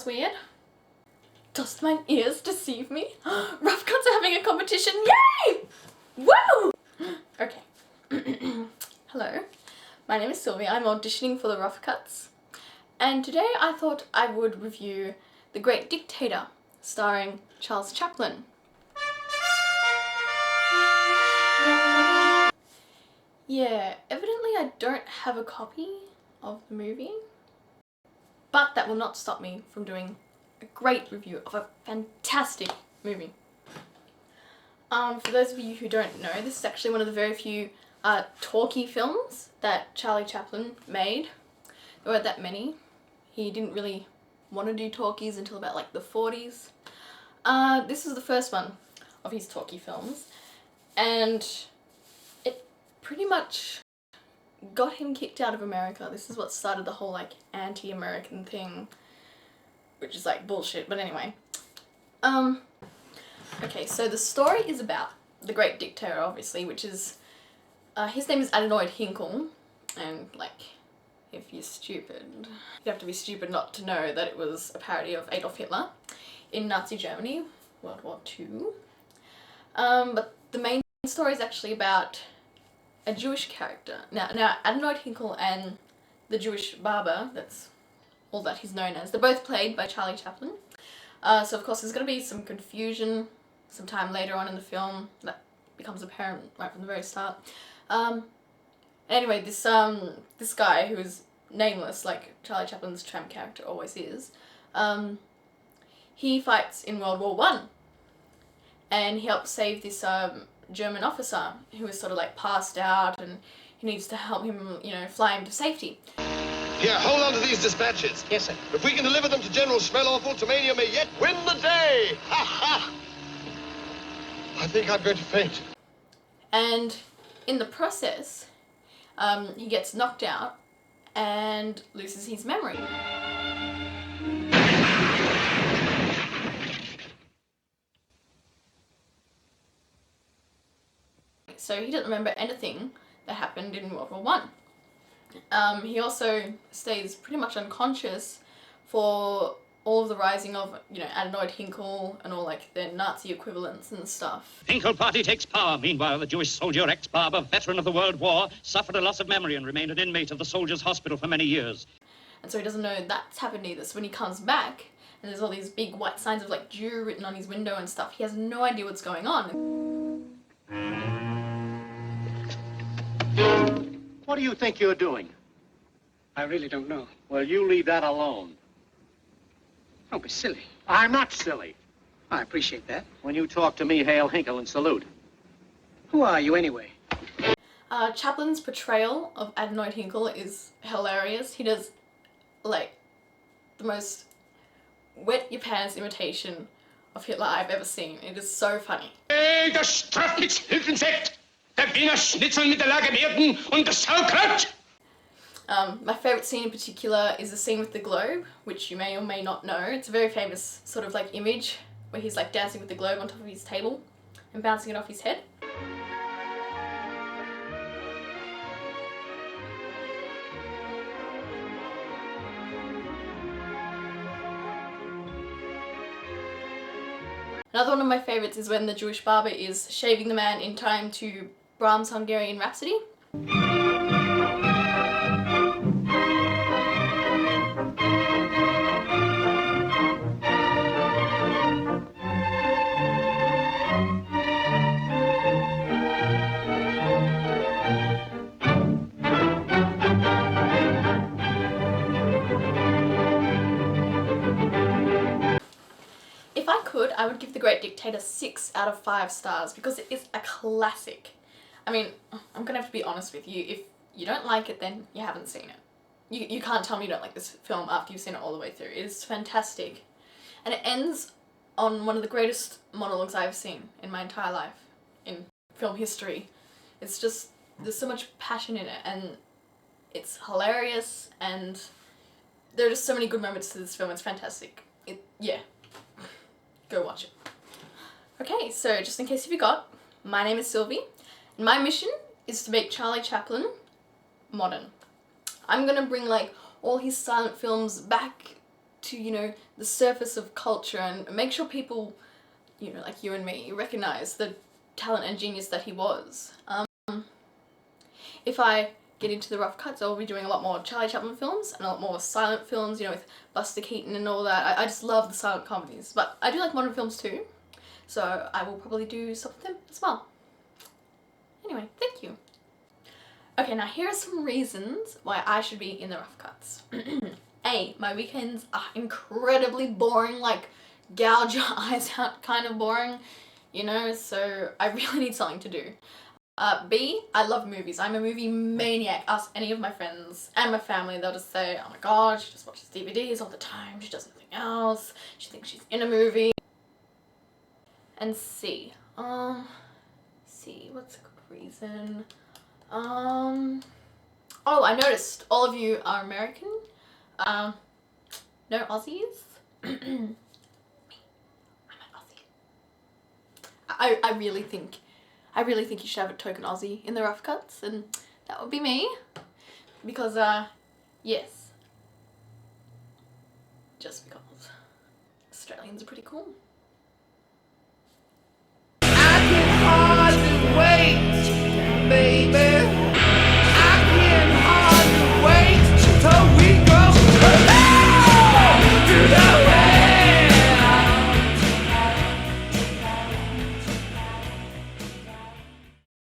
was weird. Does mine ears deceive me? Rough cuts are having a competition, yay! Woo! Okay. Hello, my name is Sylvie. I'm auditioning for the Rough Cuts, and today I thought I would review The Great Dictator, starring Charles Chaplin. Yeah, evidently I don't have a copy of the movie, but that will not stop me from doing a great review of a fantastic movie. For those of you who don't know, this is actually one of the very few talkie films that Charlie Chaplin made. There weren't that many. He didn't really want to do talkies until about like the 40s. This was the first one of his talkie films, and it pretty much got him kicked out of America. This is what started the whole like anti-American thing, which is like bullshit, but anyway. Okay, so the story is about the Great Dictator, obviously, which is, his name is Adenoid Hinkle, and like, if you're stupid, you have to be stupid not to know that it was a parody of Adolf Hitler in Nazi Germany, World War II. But the main story is actually about a Jewish character. Now Adenoid Hinkle and the Jewish barber, that's all that he's known as, they're both played by Charlie Chaplin. So of course there's going to be some confusion sometime later on in the film that becomes apparent right from the very start. Anyway, this guy who is nameless, like Charlie Chaplin's tramp character always is, he fights in World War I, and he helps save this German officer who is sort of like passed out, and he needs to help him, you know, fly him to safety. Here, hold on to these dispatches. Yes, sir. If we can deliver them to General Smell-Awful, Tomania may yet win the day! Ha ha! I think I'm going to faint. And in the process, he gets knocked out and loses his memory. So he doesn't remember anything that happened in World War I. He also stays pretty much unconscious for all of the rising of, you know, Adenoid Hinkle and all like their Nazi equivalents and stuff. Hinkle party takes power. Meanwhile, the Jewish soldier, ex-barber, veteran of the World War, suffered a loss of memory and remained an inmate of the soldiers' hospital for many years. And so he doesn't know that's happened either. So when he comes back and there's all these big white signs of like Jew written on his window and stuff, he has no idea what's going on. What do you think you're doing? I really don't know. Well, you leave that alone. Don't be silly. I'm not silly. I appreciate that. When you talk to me, hail Hinkle and salute. Who are you anyway? Chaplin's portrayal of Adenoid Hinkle is hilarious. He does like the most wet your pants imitation of Hitler I've ever seen. It is so funny. Das Strafnichtshilfensekt, der Wiener Schnitzel mit der Lagerwerden und das Sauerkraut. My favourite scene in particular is the scene with the globe, which you may or may not know. It's a very famous sort of like image where he's like dancing with the globe on top of his table and bouncing it off his head. Another one of my favourites is when the Jewish barber is shaving the man in time to Brahms' Hungarian Rhapsody. If I could, I would give The Great Dictator 6 out of 5 stars because it is a classic. I mean, I'm gonna have to be honest with you. If you don't like it, then you haven't seen it. You can't tell me you don't like this film after you've seen it all the way through. It is fantastic. And it ends on one of the greatest monologues I've seen in my entire life in film history. It's just, there's so much passion in it, and it's hilarious, and there are just so many good moments to this film. It's fantastic. Yeah. Go watch it. Okay, so just in case you forgot, my name is Sylvie, and my mission is to make Charlie Chaplin modern. I'm gonna bring like all his silent films back to, you know, the surface of culture and make sure people, you know, like you and me, recognize the talent and genius that he was. If I get into the rough cuts, I'll be doing a lot more Charlie Chaplin films and a lot more silent films, you know, with Buster Keaton and all that. I just love the silent comedies, but I do like modern films too, so I will probably do some of them as well. Anyway, thank you. Okay, now here are some reasons why I should be in the rough cuts. A, my weekends are incredibly boring, like gouge your eyes out kind of boring, you know, so I really need something to do. B, I love movies. I'm a movie maniac. Ask any of my friends and my family, they'll just say, oh my god, she just watches DVDs all the time, she does nothing else, she thinks she's in a movie. And C, what's a good reason? Oh, I noticed all of you are American. No Aussies? Me, I'm an Aussie. I really think you should have a token Aussie in the rough cuts, and that would be me. Because, yes. Just because Australians are pretty cool. I can hardly wait.